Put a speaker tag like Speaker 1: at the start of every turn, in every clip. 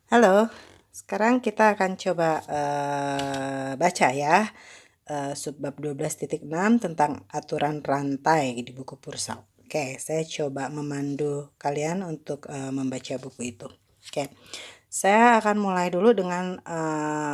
Speaker 1: Halo, sekarang kita akan coba baca ya subbab 12.6 tentang aturan rantai di buku Pursa. Oke, saya coba memandu kalian untuk membaca buku itu. Oke, saya akan mulai dulu dengan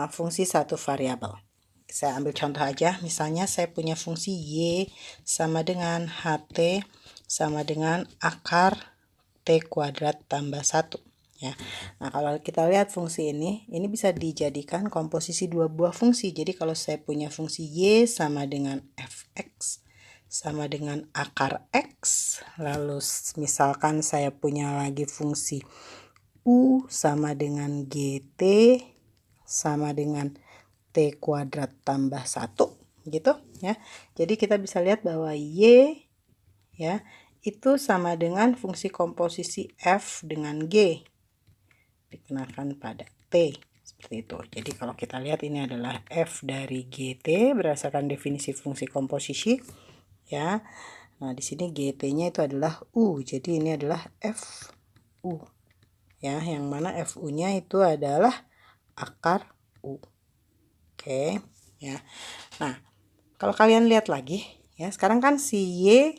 Speaker 1: fungsi satu variabel. Saya ambil contoh aja, misalnya saya punya fungsi Y sama dengan HT sama dengan akar T kuadrat tambah 1. Ya. Nah, kalau kita lihat fungsi ini bisa dijadikan komposisi dua buah fungsi. Jadi kalau saya punya fungsi Y sama dengan fx sama dengan akar X, lalu misalkan saya punya lagi fungsi U sama dengan GT sama dengan T kuadrat tambah 1 gitu ya. Jadi kita bisa lihat bahwa Y ya itu sama dengan fungsi komposisi F dengan G dikenakan pada T seperti itu. Jadi kalau kita lihat ini adalah F dari GT berdasarkan definisi fungsi komposisi ya. Nah, di sini GT-nya itu adalah U. Jadi ini adalah FU. Ya, yang mana FU-nya itu adalah akar U. Oke, ya. Nah, kalau kalian lihat lagi ya, sekarang kan si Y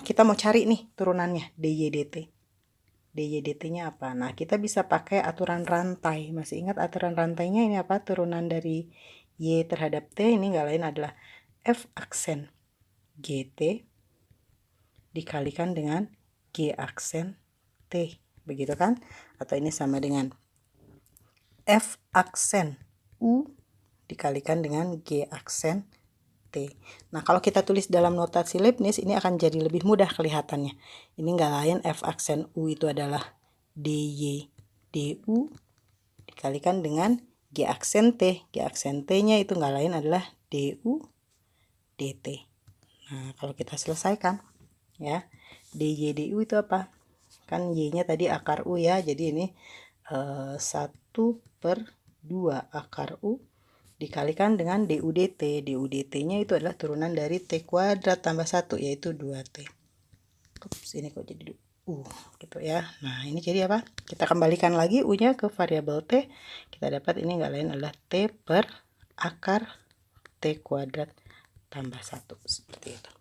Speaker 1: kita mau cari nih turunannya DY/DT. DY/DT-nya apa? Nah, kita bisa pakai aturan rantai. Masih ingat aturan rantainya ini apa? Turunan dari Y terhadap T ini nggak lain adalah F aksen GT dikalikan dengan G aksen T. Begitu kan? Atau ini sama dengan F aksen U dikalikan dengan G aksen T. Nah, kalau kita tulis dalam notasi Leibniz, ini akan jadi lebih mudah kelihatannya. Ini nggak lain F aksen U itu adalah DY DU dikalikan dengan G aksen T. G aksen T-nya itu nggak lain adalah DU DT. Nah, kalau kita selesaikan, ya, DY DU itu apa? Kan Y-nya tadi akar U ya, jadi ini 1/2 akar U dikalikan dengan DU DT. DU DT-nya itu adalah turunan dari T kuadrat tambah 1, yaitu 2T. Ups, ini kok jadi U gitu ya. Nah, ini jadi apa? Kita kembalikan lagi U-nya ke variabel T. Kita dapat ini nggak lain adalah T per akar T kuadrat tambah 1. Seperti itu.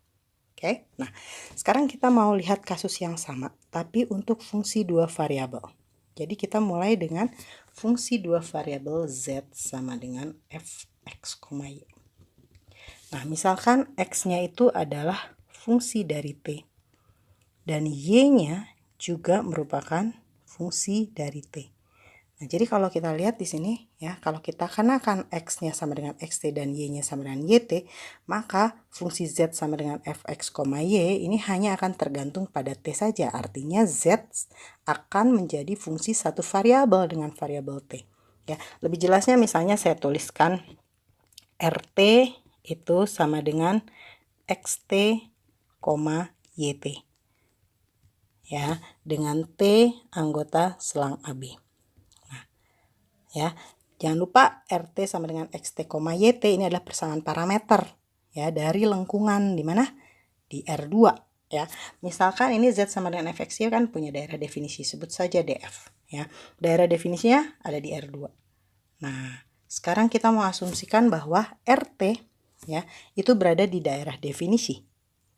Speaker 1: Oke, nah sekarang kita mau lihat kasus yang sama, tapi untuk fungsi dua variabel. Jadi kita mulai dengan fungsi dua variabel Z sama dengan fx, y. Nah, misalkan x-nya itu adalah fungsi dari T, dan y-nya juga merupakan fungsi dari T. Nah, jadi kalau kita lihat di sini ya, kalau kita kenakan x-nya sama dengan xt dan y-nya sama dengan yt, maka fungsi z sama dengan fx, y ini hanya akan tergantung pada t saja. Artinya z akan menjadi fungsi satu variabel dengan variabel t. Ya, lebih jelasnya misalnya saya tuliskan rt itu sama dengan xt, yt. Ya, dengan t anggota selang AB. Ya, jangan lupa RT sama dengan XT, YT ini adalah persamaan parameter ya dari lengkungan di mana? Di R2 ya. Misalkan ini Z sama dengan fx kan punya daerah definisi, sebut saja DF ya. Daerah definisinya ada di R2. Nah, sekarang kita mau asumsikan bahwa RT ya itu berada di daerah definisi.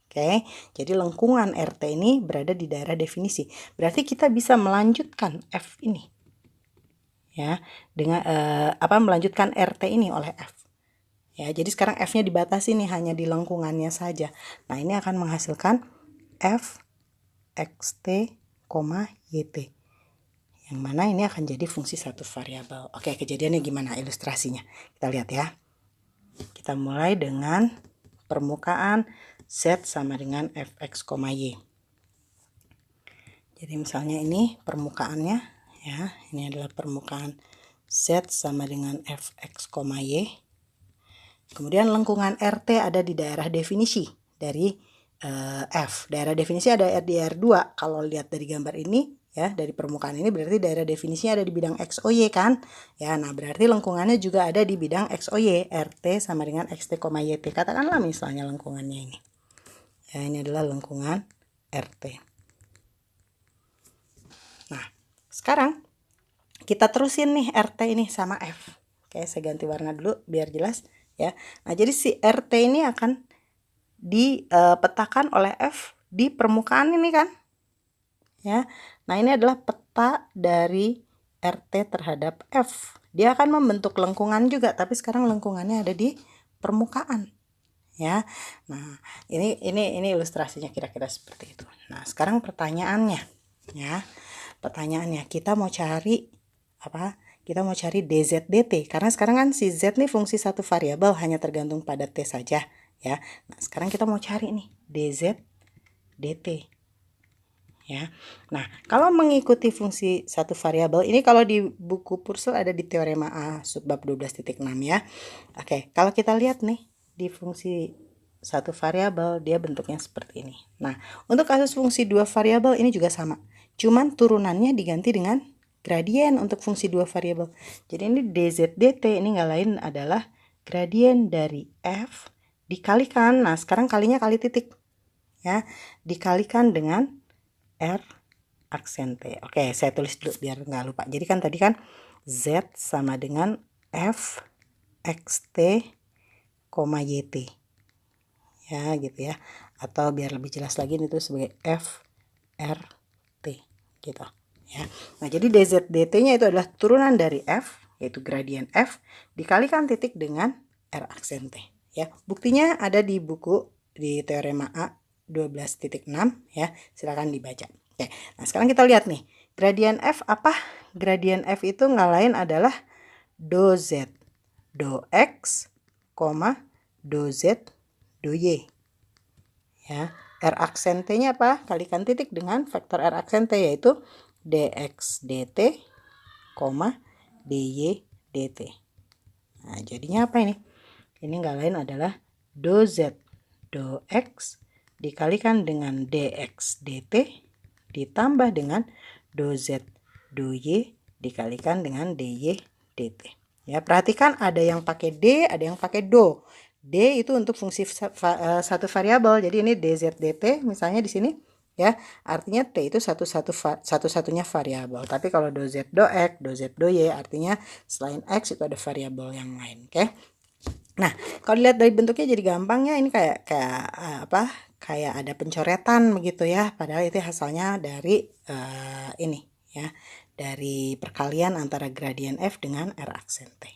Speaker 1: Oke, jadi lengkungan RT ini berada di daerah definisi. Berarti kita bisa melanjutkan F ini ya dengan melanjutkan RT ini oleh F ya. Jadi sekarang F-nya dibatasi nih hanya di lengkungannya saja. Nah, ini akan menghasilkan F xt, yt yang mana ini akan jadi fungsi satu variabel. Oke, kejadiannya gimana ilustrasinya? Kita lihat ya. Kita mulai dengan permukaan Z sama dengan fx, y. Jadi misalnya ini permukaannya ya, ini adalah permukaan Z sama dengan fx, y. Kemudian lengkungan RT ada di daerah definisi dari F. Daerah definisi ada di R2. Kalau lihat dari gambar ini ya, dari permukaan ini berarti daerah definisinya ada di bidang X, Y kan? Ya, nah berarti lengkungannya juga ada di bidang X, Y. RT sama dengan XT, YT. Katakanlah misalnya lengkungannya ini. Ya, ini adalah lengkungan RT. Nah, sekarang kita terusin nih RT ini sama F. Oke, saya ganti warna dulu biar jelas ya. Nah, jadi si RT ini akan dipetakan oleh F di permukaan ini kan. Ya. Nah, ini adalah peta dari RT terhadap F. Dia akan membentuk lengkungan juga, tapi sekarang lengkungannya ada di permukaan. Ya. Nah, ini ilustrasinya kira-kira seperti itu. Nah, sekarang pertanyaannya ya. Pertanyaannya, kita mau cari apa? Kita mau cari dz dt, karena sekarang kan si z nih fungsi satu variabel, hanya tergantung pada t saja ya. Nah, sekarang kita mau cari nih dz dt ya. Nah, kalau mengikuti fungsi satu variabel ini, kalau di buku Purcell ada di teorema A subbab 12.6 ya. Oke, kalau kita lihat nih di fungsi satu variabel dia bentuknya seperti ini. Nah, untuk kasus fungsi dua variabel ini juga sama. Cuman turunannya diganti dengan gradien untuk fungsi dua variabel. Jadi ini dz dt ini nggak lain adalah gradien dari f dikalikan. Nah, sekarang kalinya kali titik ya, dikalikan dengan r aksen t. Oke, saya tulis dulu biar nggak lupa. Jadi kan tadi kan z sama dengan f xt, yt ya gitu ya, atau biar lebih jelas lagi itu sebagai f rt gitu ya. Nah, jadi dz dt nya itu adalah turunan dari f, yaitu gradien f dikalikan titik dengan r aksen t ya. Buktinya ada di buku di teorema A 12.6 ya, silakan dibaca. Oke, nah sekarang kita lihat nih gradien f apa. Gradien f itu nggak lain adalah do z do x, do z do y ya. R aksen t nya apa? Kalikan titik dengan vektor R aksen t, yaitu dx dt, dy dt. Nah, jadinya apa ini? Ini nggak lain adalah do z do x dikalikan dengan dx dt ditambah dengan do z do y dikalikan dengan dy dt. Ya, perhatikan ada yang pakai d, ada yang pakai do. D itu untuk fungsi satu variabel. Jadi ini dz dt misalnya di sini ya. Artinya t itu satu-satunya variabel. Tapi kalau do z do x, do z do y artinya selain x itu ada variabel yang lain, oke? Nah, kalau dilihat dari bentuknya jadi gampang ya, ini kayak apa? Kayak ada pencoretan begitu ya. Padahal itu asalnya dari ini ya. Dari perkalian antara gradien f dengan r aksen t.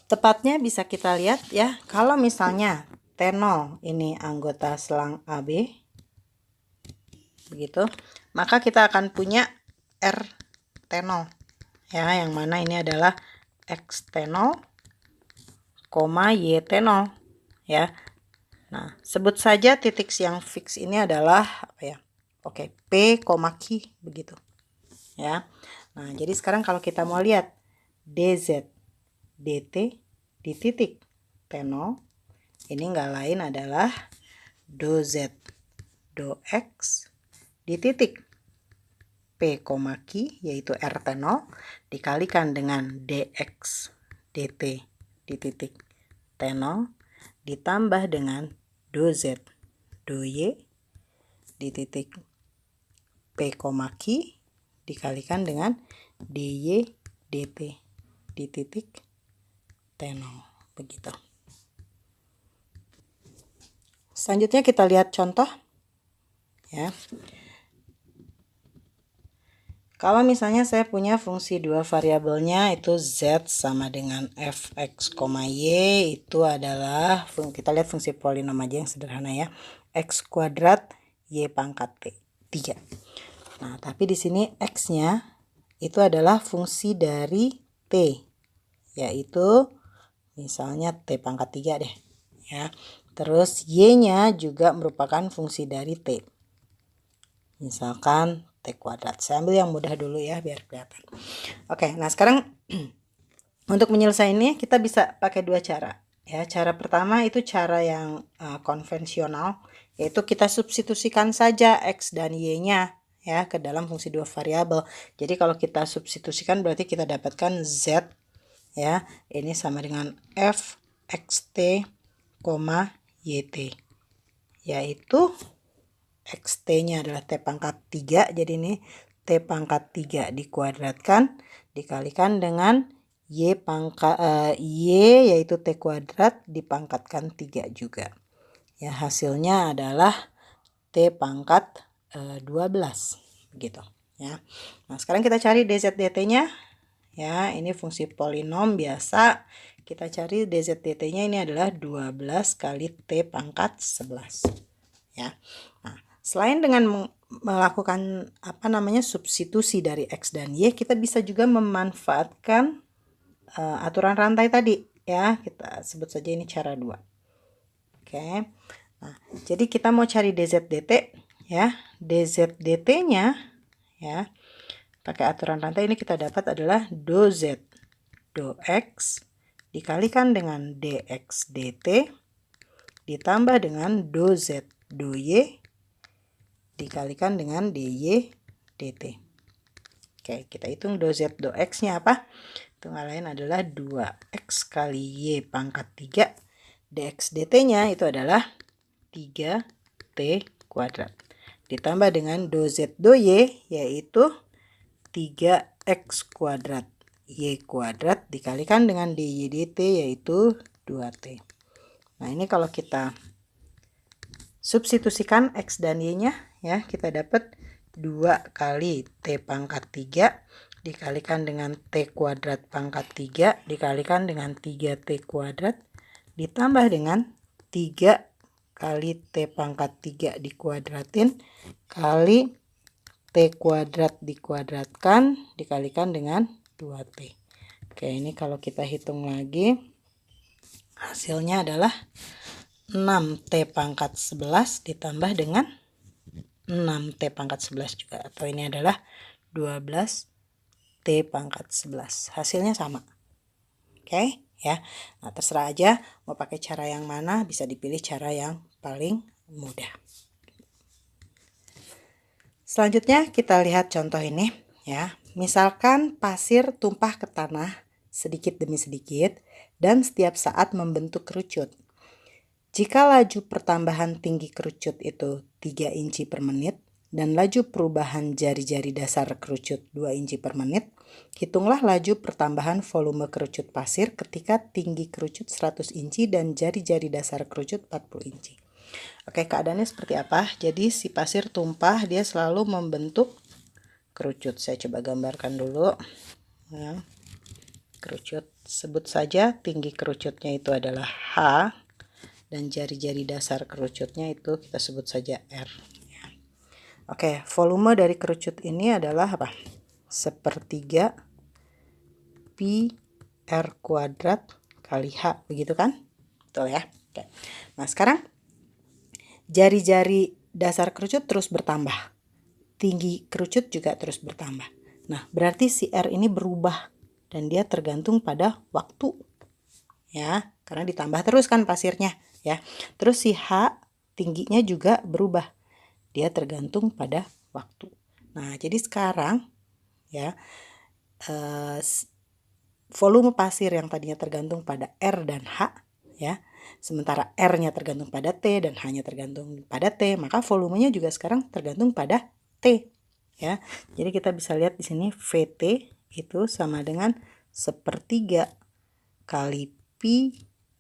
Speaker 1: Tepatnya bisa kita lihat ya, kalau misalnya T0 ini anggota selang AB begitu, maka kita akan punya RT0 ya, yang mana ini adalah XT0, YT0 ya. Nah, sebut saja titik yang fix ini adalah apa ya? Oke, P, Q begitu ya. Nah, jadi sekarang kalau kita mau lihat DZ dt di titik T0 ini nggak lain adalah do z do x di titik P, Q yaitu RT0 dikalikan dengan dx dt di titik T0 ditambah dengan do z do y di titik P, Q dikalikan dengan dy dt di titik T0 begitu. Selanjutnya kita lihat contoh ya. Kalau misalnya saya punya fungsi dua variabelnya itu z sama dengan fx, y itu adalah kita lihat fungsi polinom aja yang sederhana ya. X kuadrat y pangkat t 3. Nah, tapi di sini x-nya itu adalah fungsi dari t, yaitu misalnya t pangkat 3 deh ya. Terus y-nya juga merupakan fungsi dari t. Misalkan t kuadrat. Saya ambil yang mudah dulu ya biar kelihatan. Oke, nah sekarang untuk menyelesaikannya kita bisa pakai dua cara. Ya, cara pertama itu cara yang konvensional, yaitu kita substitusikan saja x dan y-nya ya ke dalam fungsi dua variabel. Jadi kalau kita substitusikan berarti kita dapatkan z ya, ini sama dengan f xt, yt, yaitu XT-nya adalah T pangkat 3. Jadi ini T pangkat 3 dikuadratkan dikalikan dengan Y yaitu T kuadrat dipangkatkan 3 juga. Ya, hasilnya adalah T pangkat 12 begitu ya. Nah, sekarang kita cari dz dt-nya ya. Ini fungsi polinom biasa. Kita cari dz dt-nya ini adalah 12 kali T pangkat 11 ya. Nah, selain dengan melakukan substitusi dari X dan Y, kita bisa juga memanfaatkan aturan rantai tadi ya. Kita sebut saja ini cara 2. Oke. Nah, jadi kita mau cari dz dt ya. Dz dt-nya ya. Pakai aturan rantai ini kita dapat adalah do z do x dikalikan dengan dx dt ditambah dengan do z do y dikalikan dengan dy dt. Oke, kita hitung do z do x-nya apa? Hitungan lain adalah 2x kali y pangkat 3. Dx dt-nya itu adalah 3t kuadrat. Ditambah dengan do z do y yaitu 3x kuadrat. Y kuadrat dikalikan dengan dy dt yaitu 2t. Nah, ini kalau kita substitusikan x dan y-nya ya, kita dapat 2 kali t pangkat 3 dikalikan dengan t kuadrat pangkat 3 dikalikan dengan 3t kuadrat ditambah dengan 3 kali t pangkat 3 dikuadratin kali t kuadrat dikuadratkan dikalikan dengan 2t. Oke, ini kalau kita hitung lagi hasilnya adalah 6t pangkat 11 ditambah dengan 6t pangkat 11 juga, atau ini adalah 12t pangkat 11. Hasilnya sama. Oke ya. Nah, terserah aja mau pakai cara yang mana, bisa dipilih cara yang paling mudah. Selanjutnya kita lihat contoh ini ya. Misalkan pasir tumpah ke tanah sedikit demi sedikit dan setiap saat membentuk kerucut. Jika laju pertambahan tinggi kerucut itu 3 inci per menit dan laju perubahan jari-jari dasar kerucut 2 inci per menit, hitunglah laju pertambahan volume kerucut pasir ketika tinggi kerucut 100 inci dan jari-jari dasar kerucut 40 inci. Oke, keadaannya seperti apa? Jadi si pasir tumpah, dia selalu membentuk kerucut. Saya coba gambarkan dulu ya. Kerucut, sebut saja tinggi kerucutnya itu adalah H dan jari-jari dasar kerucutnya itu kita sebut saja R. Oke, volume dari kerucut ini adalah apa? 1/3 pi R kuadrat kali H, begitu kan? Betul ya? Oke. Nah, sekarang jari-jari dasar kerucut terus bertambah. Tinggi kerucut juga terus bertambah. Nah, berarti si R ini berubah dan dia tergantung pada waktu. Ya, karena ditambah terus kan pasirnya, ya. Terus si H tingginya juga berubah. Dia tergantung pada waktu. Nah, jadi sekarang ya volume pasir yang tadinya tergantung pada R dan H ya, sementara R-nya tergantung pada T dan H-nya tergantung pada T, maka volumenya juga sekarang tergantung pada T ya. Jadi kita bisa lihat di sini VT itu sama dengan 1/3 kali pi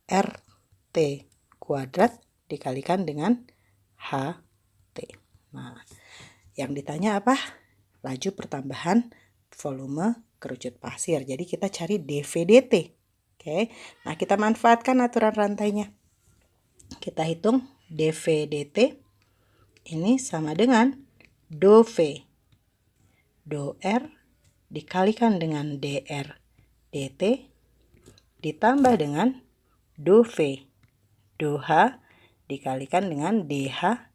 Speaker 1: RT kuadrat dikalikan dengan HT. Nah, yang ditanya apa? Laju pertambahan volume kerucut pasir. Jadi kita cari dV/dt. Oke. Nah, kita manfaatkan aturan rantainya. Kita hitung dV/dt ini sama dengan do V do R dikalikan dengan dR dt ditambah dengan do V do H dikalikan dengan dH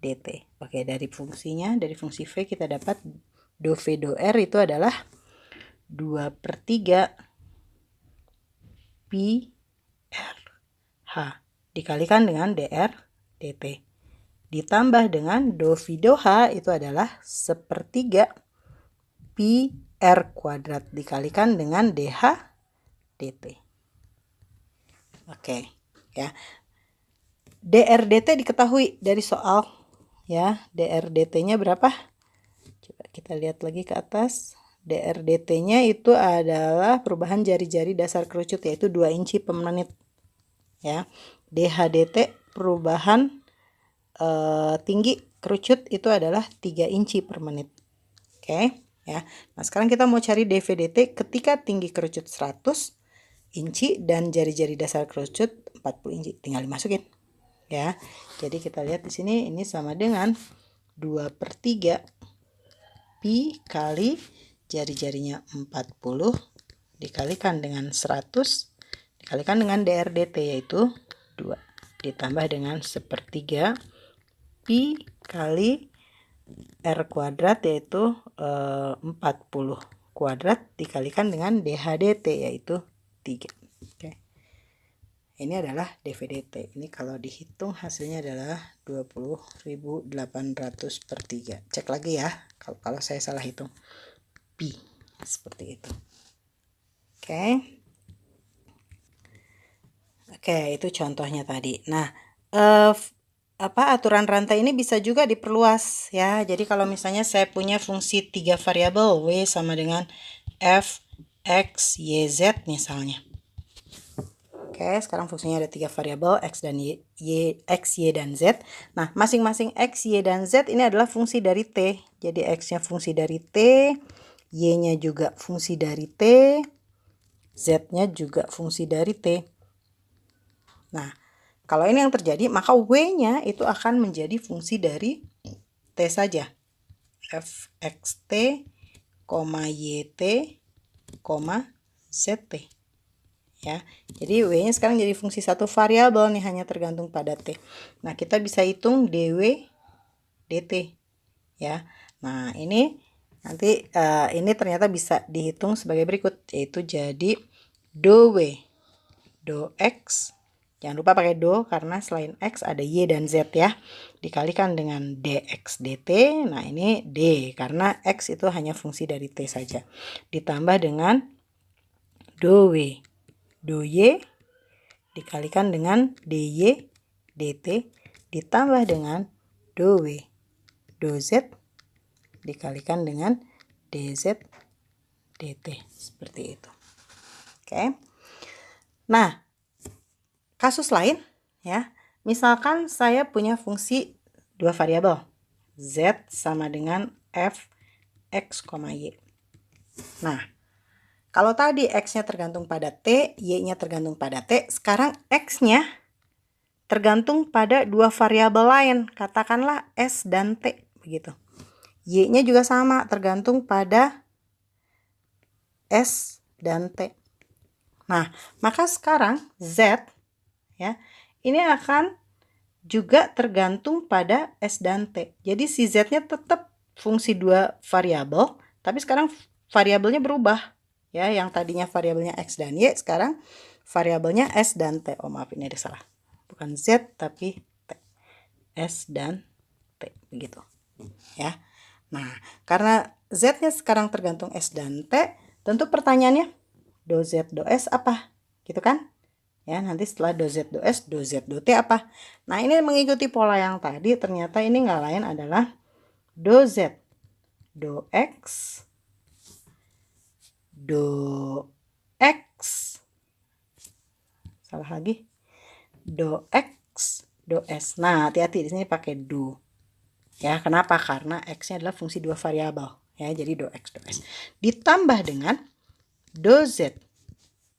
Speaker 1: dt. Oke, dari fungsinya, dari fungsi V kita dapat do V do R itu adalah 2/3 pi R H dikalikan dengan dR dt ditambah dengan do V do H itu adalah 1/3 pi R kuadrat dikalikan dengan dH dt. Oke ya. dR dt diketahui dari soal ya. dr dt-nya berapa? Coba kita lihat lagi ke atas. dr dt-nya itu adalah perubahan jari-jari dasar kerucut, yaitu 2 inci per menit, ya. dh dt perubahan tinggi kerucut itu adalah 3 inci per menit. Oke, ya. Nah, sekarang kita mau cari dv dt ketika tinggi kerucut 100 inci dan jari-jari dasar kerucut 40 inci. Tinggal dimasukin, ya. Jadi kita lihat di sini ini sama dengan 2/3 pi kali jari-jarinya 40 dikalikan dengan 100 dikalikan dengan dr dt, yaitu 2 ditambah dengan 1/3 pi kali r kuadrat, yaitu 40 kuadrat dikalikan dengan dh dt, yaitu 3. Oke. Ini adalah dv dt. Ini kalau dihitung hasilnya adalah 20.800/3. Cek lagi ya kalau saya salah hitung pi, seperti itu. Oke, itu contohnya tadi. Nah, aturan rantai ini bisa juga diperluas, ya. Jadi kalau misalnya saya punya fungsi 3 variabel, w sama dengan f, x, y, z misalnya. Oke, sekarang fungsinya ada 3 variabel, x, y, dan z. Nah, masing-masing x, y, dan z ini adalah fungsi dari t. Jadi x-nya fungsi dari t, y-nya juga fungsi dari t, z-nya juga fungsi dari t. Nah, kalau ini yang terjadi, maka w-nya itu akan menjadi fungsi dari t saja. fxt, yt, zt. Ya, jadi w-nya sekarang jadi fungsi satu variabel nih, hanya tergantung pada t. Nah, kita bisa hitung dw dt, ya. Nah, ini nanti ini ternyata bisa dihitung sebagai berikut, yaitu jadi do w do x, jangan lupa pakai do karena selain x ada y dan z, ya, dikalikan dengan dx dt. Nah, ini d karena x itu hanya fungsi dari t saja, ditambah dengan do w do y dikalikan dengan dy dt, ditambah dengan do w do z dikalikan dengan dz dt, seperti itu. Oke. Nah, kasus lain, ya, misalkan saya punya fungsi 2 variabel, z sama dengan f, x, y. Nah, kalau tadi x-nya tergantung pada t, y-nya tergantung pada t, sekarang x-nya tergantung pada 2 variabel lain, katakanlah s dan t, begitu. Y-nya juga sama, tergantung pada s dan t. Nah, maka sekarang z, ya, ini akan juga tergantung pada s dan t. Jadi si z-nya tetap fungsi 2 variabel, tapi sekarang variabelnya berubah. Ya, yang tadinya variabelnya x dan y, sekarang variabelnya s dan t. Oh, maaf, ini ada salah. Bukan z tapi t. S dan t, begitu. Ya. Nah, karena z-nya sekarang tergantung s dan t, tentu pertanyaannya do z do s apa? Gitu kan? Ya, nanti setelah do z do s, do z do t apa? Nah, ini mengikuti pola yang tadi, ternyata ini nggak lain adalah do z do x do x, salah lagi, do x do s. Nah, hati-hati di sini pakai do, ya. Kenapa? Karena x-nya adalah fungsi 2 variabel, ya. Jadi do x do s ditambah dengan do z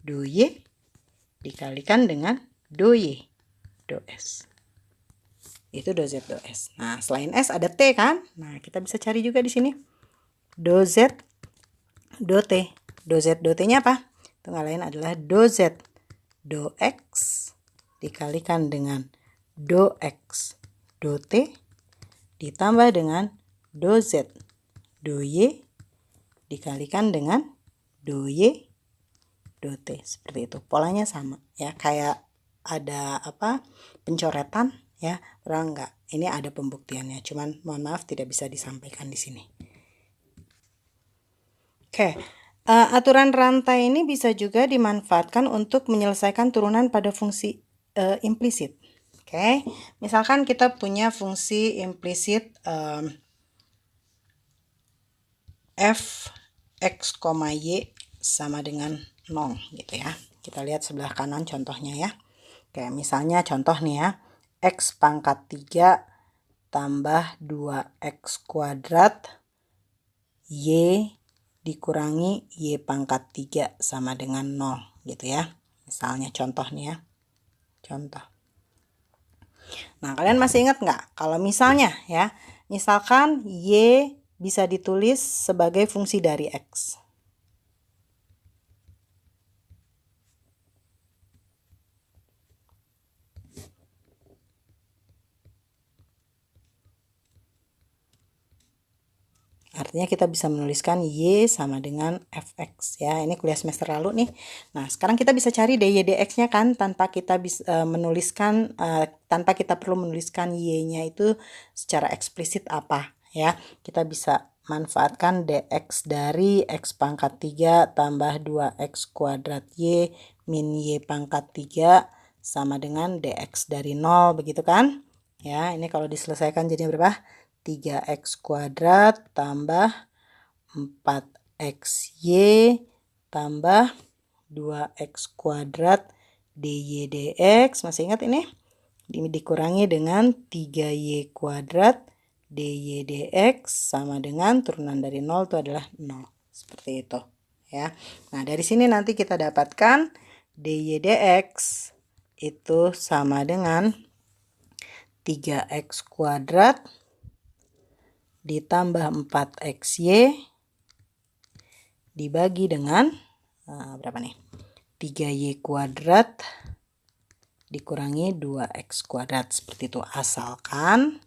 Speaker 1: do y dikalikan dengan do y do s, itu do z do s. Nah, selain s ada t kan? Nah, kita bisa cari juga di sini do z do t. Do z do t-nya apa? Itu nggak lain adalah do z do x dikalikan dengan do x do t ditambah dengan do z do y dikalikan dengan do y do t, seperti itu. Polanya sama, ya, kayak ada pencoretan, ya. Padahal enggak, ini ada pembuktiannya, cuman mohon maaf tidak bisa disampaikan di sini. Oke. Aturan rantai ini bisa juga dimanfaatkan untuk menyelesaikan turunan pada fungsi implisit. Oke, misalkan kita punya fungsi implisit f x, y sama dengan 0 gitu ya. Kita lihat sebelah kanan contohnya ya. Kayak misalnya contoh nih ya, x pangkat 3 tambah 2x kuadrat y dikurangi y pangkat 3 sama dengan 0 gitu ya. Misalnya contoh nih ya, contoh. Nah, kalian masih ingat nggak? Kalau misalnya ya, misalkan y bisa ditulis sebagai fungsi dari x. Artinya kita bisa menuliskan y sama dengan fx ya. Ini kuliah semester lalu nih. Nah, sekarang kita bisa cari dy dx-nya kan tanpa kita bisa menuliskan tanpa kita perlu menuliskan y-nya itu secara eksplisit apa ya. Kita bisa manfaatkan dx dari x pangkat 3 tambah 2x kuadrat y min y pangkat 3 sama dengan dx dari 0 begitu kan? Ya, ini kalau diselesaikan jadinya berapa? 3x kuadrat tambah 4xy tambah 2x kuadrat dy dx. Masih ingat ini? Dikurangi dengan 3y kuadrat dy dx sama dengan turunan dari 0 itu adalah 0. Seperti itu ya. Nah, dari sini nanti kita dapatkan dy dx itu sama dengan 3x kuadrat ditambah 4xy dibagi dengan berapa nih? 3y kuadrat dikurangi 2x kuadrat. Seperti itu. Asalkan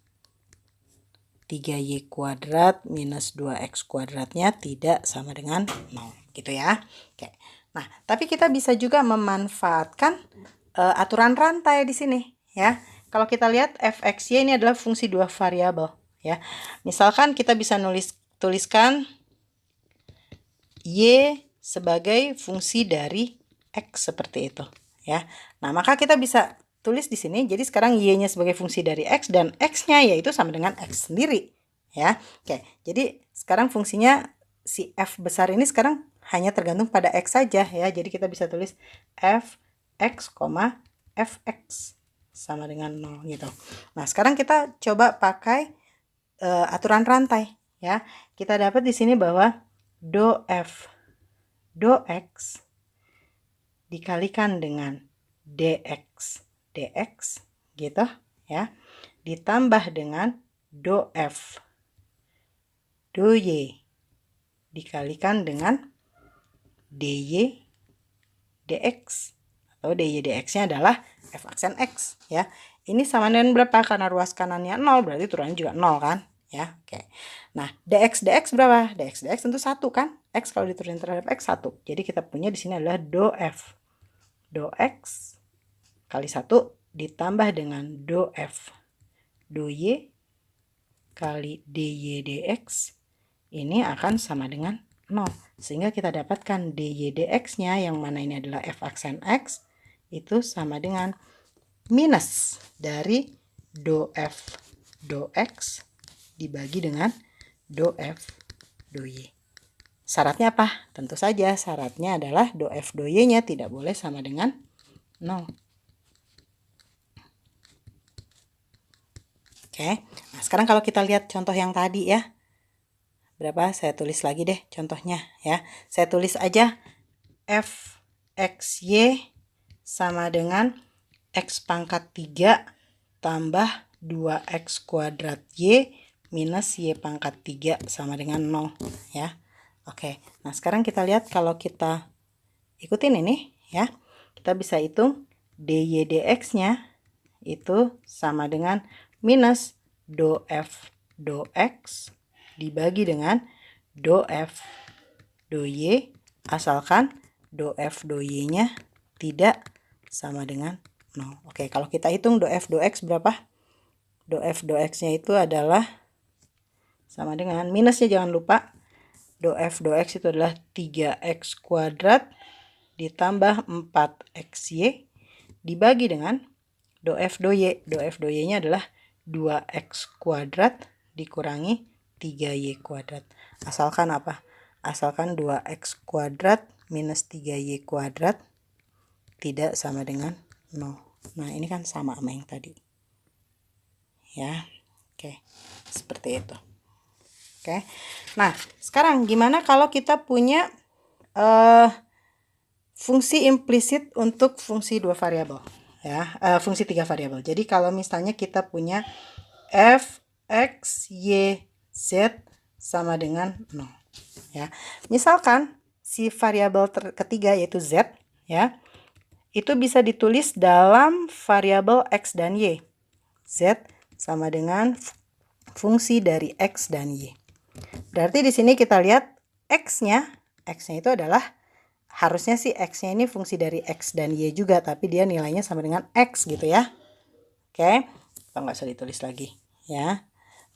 Speaker 1: 3y kuadrat minus 2x kuadratnya tidak sama dengan 0. Gitu ya. Oke. Nah, tapi kita bisa juga memanfaatkan aturan rantai di sini ya. Kalau kita lihat fxy ini adalah fungsi dua variabel ya. Misalkan kita bisa tuliskan y sebagai fungsi dari x seperti itu ya. Nah, maka kita bisa tulis di sini. Jadi sekarang y-nya sebagai fungsi dari x dan x-nya yaitu sama dengan x sendiri ya. Oke. Jadi sekarang fungsinya si f besar ini sekarang hanya tergantung pada x saja ya. Jadi kita bisa tulis f x, fx sama dengan 0 gitu. Nah, sekarang kita coba pakai aturan rantai ya. Kita dapat di sini bahwa do f do x dikalikan dengan dx gitu ya, ditambah dengan do f do y dikalikan dengan dy dx atau dy dx-nya adalah f aksen x ya. Ini sama dengan berapa? Karena ruas kanannya 0 berarti turunannya juga 0 kan ya. Oke. Nah, dx berapa? dx tentu 1 kan? X kalau diturunin terhadap x 1. Jadi kita punya di sini adalah do f do x kali 1 ditambah dengan do f do y kali dy dx ini akan sama dengan 0. Sehingga kita dapatkan dy dx-nya yang mana ini adalah f aksen x itu sama dengan minus dari do f do x dibagi dengan do f do y. Syaratnya apa? Tentu saja syaratnya adalah do f do y-nya tidak boleh sama dengan 0. Oke. Nah, sekarang kalau kita lihat contoh yang tadi ya. Berapa? Saya tulis lagi deh contohnya ya. Saya tulis aja f xy sama dengan x pangkat 3 tambah 2x kuadrat y minus y pangkat 3 sama dengan 0 ya. Oke, nah sekarang kita lihat kalau kita ikutin ini ya. Kita bisa hitung dy dx-nya itu sama dengan minus do f do x dibagi dengan do f do y asalkan do f do y-nya tidak sama dengan 0. Oke, kalau kita hitung do f do x berapa? Do f do x-nya itu adalah sama dengan minusnya jangan lupa. Do f do x itu adalah 3x kuadrat ditambah 4xy dibagi dengan do F do Y. Do F do Y-nya adalah 2x kuadrat dikurangi 3y kuadrat. Asalkan apa? Asalkan 2x kuadrat minus 3y kuadrat tidak sama dengan 0. Nah, ini kan sama sama yang tadi. Ya, oke. Seperti itu. Oke. Nah, sekarang gimana kalau kita punya fungsi implisit untuk fungsi 2 variabel? Ya, fungsi 3 variabel. Jadi kalau misalnya kita punya f, x, y, z sama dengan 0. Ya. Misalkan si variabel ketiga yaitu z, ya, itu bisa ditulis dalam variabel x dan y. Z sama dengan fungsi dari x dan y. Berarti di sini kita lihat x-nya itu adalah harusnya sih x-nya ini fungsi dari x dan y juga, tapi dia nilainya sama dengan x gitu ya. Oke, kita nggak usah ditulis lagi ya.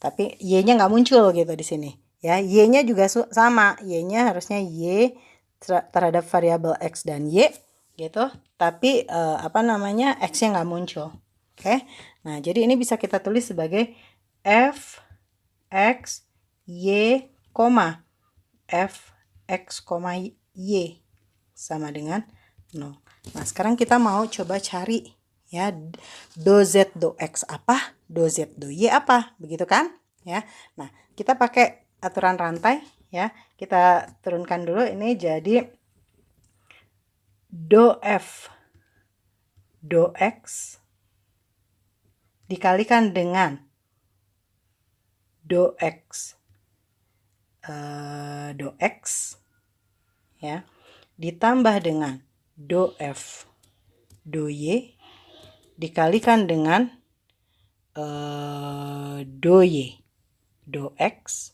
Speaker 1: Tapi y-nya nggak muncul gitu di sini. Ya, y-nya juga sama. Y-nya harusnya y terhadap variabel x dan y gitu. Tapi x-nya nggak muncul. Oke. Nah, jadi ini bisa kita tulis sebagai f x y, f x, y sama dengan 0. Nah, sekarang kita mau coba cari ya do z do x apa, do z do y apa, begitu kan? Ya. Nah, kita pakai aturan rantai ya. Kita turunkan dulu ini jadi do f do x dikalikan dengan do x ya, ditambah dengan do f do y dikalikan dengan do y do x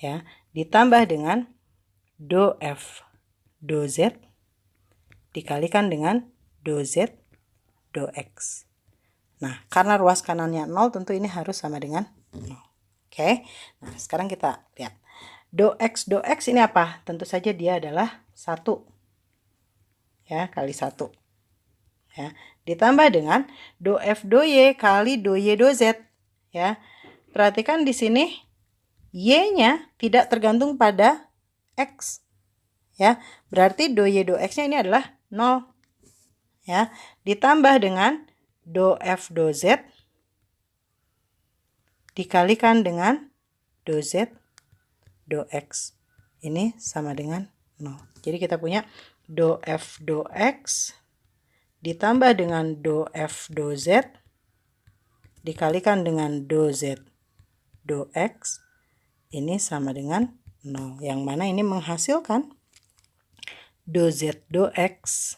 Speaker 1: ya, ditambah dengan do f do z dikalikan dengan do z do x. Nah, karena ruas kanannya 0, tentu ini harus sama dengan 0. Oke. Nah, sekarang kita lihat. Do x ini apa? Tentu saja dia adalah 1. Ya, kali 1. Ya, ditambah dengan do f do y kali do y do z. Ya. Perhatikan di sini y-nya tidak tergantung pada x. Ya, berarti do y do x-nya ini adalah 0. Ya, ditambah dengan do f do z dikalikan dengan do z do x. Ini sama dengan 0. Jadi kita punya do f do x ditambah dengan do f do z dikalikan dengan do z do x. Ini sama dengan 0. Yang mana ini menghasilkan do z do x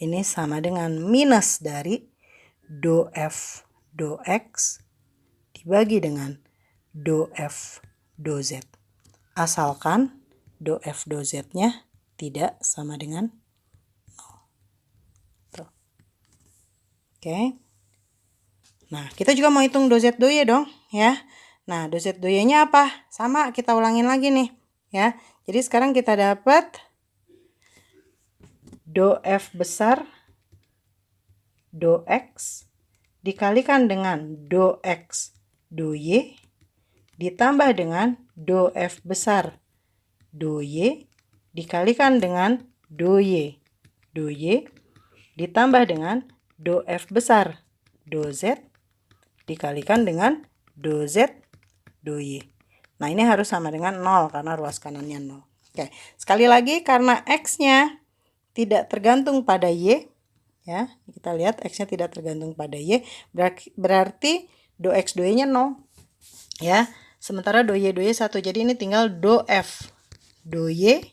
Speaker 1: ini sama dengan minus dari do f do x dibagi dengan do f do z. Asalkan do f do z-nya tidak sama dengan 0. Tuh. Oke. Nah, kita juga mau hitung do z do y dong, ya. Nah, do z do y-nya apa? Sama, kita ulangin lagi nih, ya. Jadi sekarang kita dapat do f besar do x dikalikan dengan do x do y ditambah dengan do f besar do y dikalikan dengan do y ditambah dengan do f besar do z dikalikan dengan do z do y. Nah, ini harus sama dengan 0 karena ruas kanannya 0. Oke, sekali lagi karena x-nya tidak tergantung pada y, ya. Kita lihat x-nya tidak tergantung pada y, berarti do x do y-nya 0. Ya. Sementara do y 1. Jadi ini tinggal do f do y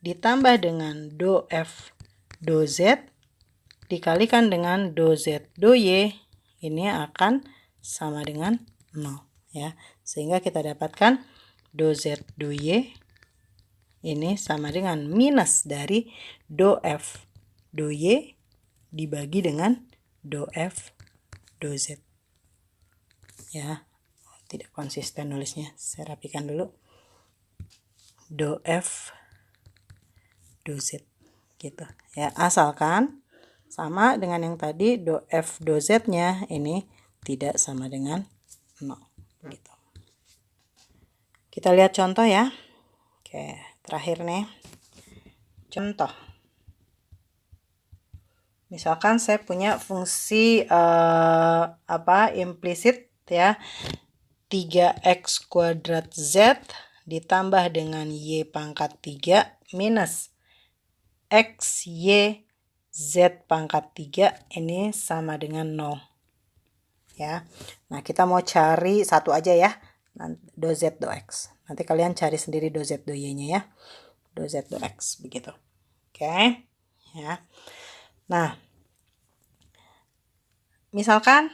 Speaker 1: ditambah dengan do f do z dikalikan dengan do z do y. Ini akan sama dengan 0, ya. Sehingga kita dapatkan do z do y ini sama dengan minus dari do f do y dibagi dengan do f do z. Ya, tidak konsisten nulisnya. Saya rapikan dulu. Do f do z gitu. Ya, asalkan Sama dengan yang tadi, do F do Z-nya ini tidak sama dengan 0. Begitu. Kita lihat contoh ya. Oke, terakhir nih. Contoh. Misalkan saya punya fungsi implisit ya. 3x kuadrat Z ditambah dengan Y pangkat 3 minus X Y Z pangkat 3 ini sama dengan 0. Ya. Nah, kita mau cari satu aja ya. Do Z do X. Nanti kalian cari sendiri do Z do Y-nya ya. Do Z do X begitu. Oke. Ya. Nah, misalkan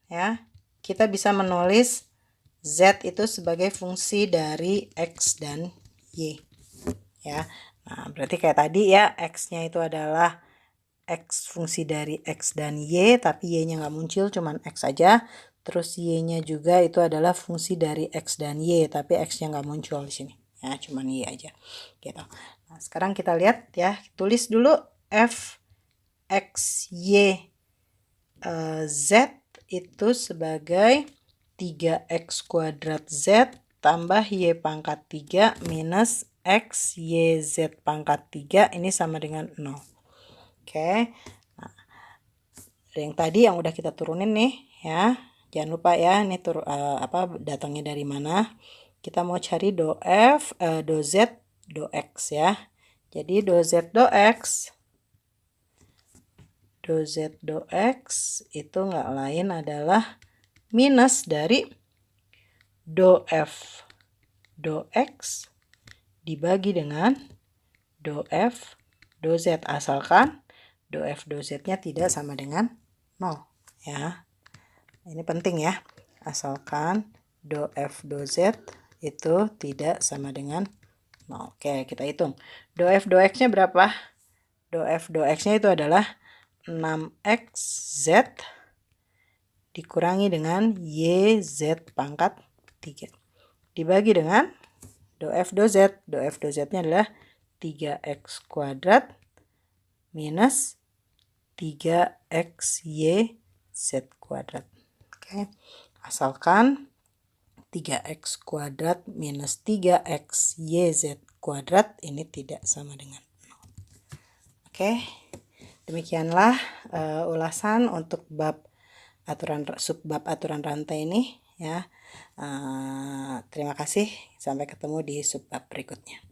Speaker 1: ya, kita bisa menulis Z itu sebagai fungsi dari X dan Y. Ya. Nah, berarti kayak tadi ya, X-nya itu adalah X fungsi dari X dan Y, tapi Y-nya nggak muncul, cuman X aja. Terus Y-nya juga itu adalah fungsi dari X dan Y, tapi X-nya nggak muncul di sini. Ya, cuman Y aja. Gitu. Nah, sekarang kita lihat ya, tulis dulu F X Y Z itu sebagai 3x kuadrat Z tambah Y pangkat 3 minus X Y Z pangkat 3 ini sama dengan 0. Oke. Nah, yang tadi yang udah kita turunin nih ya. Jangan lupa ya, ini datangnya dari mana. Kita mau cari do F, do Z, do X ya. Jadi do Z do X itu nggak lain adalah minus dari do F do X dibagi dengan do F do Z, asalkan do F do Z-nya tidak sama dengan 0 ya. Ini penting ya, asalkan do F do Z itu tidak sama dengan 0. Oke, kita hitung. Do F do X-nya berapa? Do F do X-nya itu adalah 6xz dikurangi dengan YZ pangkat 3. Dibagi dengan do F do Z. Do F do Z-nya adalah 3x kuadrat minus 3xyz kuadrat. Oke. Asalkan 3x kuadrat minus 3xyz kuadrat ini tidak sama dengan 0. Oke. Demikianlah ulasan untuk subbab aturan rantai ini ya. Terima kasih, sampai ketemu di subbab berikutnya.